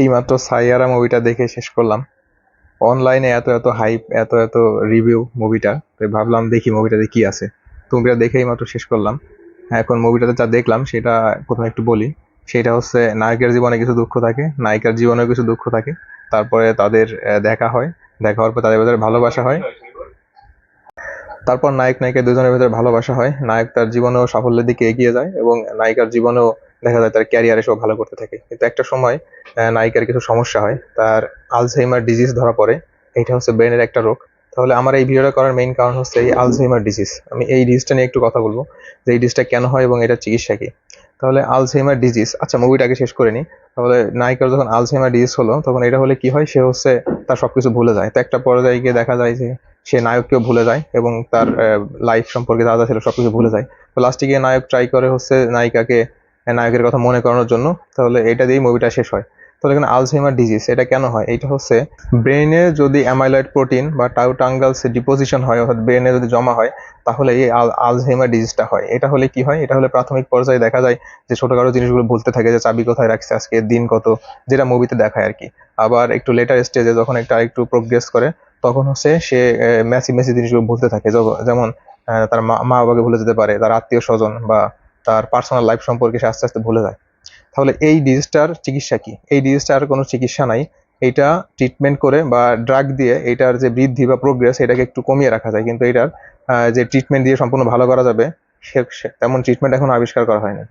এইমাত্র সাইয়ারা মুভিটা দেখে শেষ করলাম। অনলাইনে এত এত হাইপ, এত এত রিভিউ মুভিটা, তাই ভাবলাম দেখি মুভিটাতে কি আছে। তো মুভিটা দেখে এইমাত্র শেষ করলাম। এখন মুভিটাতে যা দেখলাম সেটা প্রথমে একটু বলি। সেটা হচ্ছে নায়কের জীবনে কিছু দুঃখ থাকে, নায়িকার জীবনেও কিছু দুঃখ থাকে। তারপরে তাদের দেখা হয়, দেখা হওয়ার পর তাদের ভেতরে ভালোবাসা হয়। তারপর নায়ক নায়িকা দুজনের ভেতরে ভালোবাসা হয়, নায়ক তার জীবনেও সাফল্যের দিকে এগিয়ে যায় এবং নায়িকার জীবনেও দেখা যায় তার ক্যারিয়ারে সব ভালো করতে থাকে। কিন্তু একটা সময় নায়িকার কিছু সমস্যা হয়, তার আলঝেইমার ডিজিজ ধরা পড়ে। এটা হচ্ছে ব্রেনের একটা রোগ। তাহলে আমার এই ভিডিওটা করার মেইন কারণ হচ্ছে এই আলঝেইমার ডিজিজ। আমি এই ডিজিজটা নিয়ে একটু কথা বলবো, যে এই ডিজিজটা কেন হয় এবং এটার চিকিৎসা কি। তাহলে আলঝেইমার ডিজিজ, আচ্ছা মুভিটাকে শেষ করে নি। তাহলে নায়িকার যখন আলঝেইমার ডিজিজ হলো তখন এটা হলে কি হয়, সে হচ্ছে তার সবকিছু ভুলে যায়। তো একটা পর্যায়ে গিয়ে দেখা যায় যে সে নায়ককেও ভুলে যায় এবং তার লাইফ সম্পর্কে যা যা ছিল সবকিছু ভুলে যায়। তো লাস্টে গিয়ে নায়ক ট্রাই করে হচ্ছে নায়িকাকে নায়কের কথা মনে করানোর জন্য। তাহলে এটা দিয়েই মুভিটা শেষ হয়। তাহলে এখানে আলঝেইমার ডিজিজ এটা কেন হয়, এটা হচ্ছে ব্রেনে যদি অ্যামাইলয়েড প্রোটিন বা টাউ টাঙ্গালস ডিপোজিশন হয়, অর্থাৎ ব্রেনে যদি জমা হয়, তাহলে এই আলঝেইমার ডিজিজটা হয়। এটা হলে কি হয়, এটা হলে প্রাথমিক পর্যায়ে দেখা যায় যে ছোটখাটো জিনিসগুলো ভুলতে থাকে, যে চাবি কোথায় রাখছে, আজকে দিন কত, যেটা মুভিতে দেখায় আর কি। আবার একটু লেটার স্টেজে যখন একটা একটু প্রোগ্রেস করে, তখন হচ্ছে সে মেসি মেসি জিনিসগুলো ভুলতে থাকে। যেমন তার মা মা বাবাকে ভুলে যেতে পারে, তার আত্মীয় স্বজন বা তার পার্সোনাল লাইফ সম্পর্কে সে আস্তে আস্তে ভুলে যায়। তাহলে এই ডিজিজটার চিকিৎসা কি? এই ডিজিজটার কোনো চিকিৎসা নাই। এইটা ট্রিটমেন্ট করে বা ড্রাগ দিয়ে এটার যে বৃদ্ধি বা প্রোগ্রেস এটাকে একটু কমিয়ে রাখা যায়, কিন্তু এটার যে ট্রিটমেন্ট দিয়ে সম্পূর্ণ ভালো করা যাবে, তেমন ট্রিটমেন্ট এখন আবিষ্কার করা হয়নি।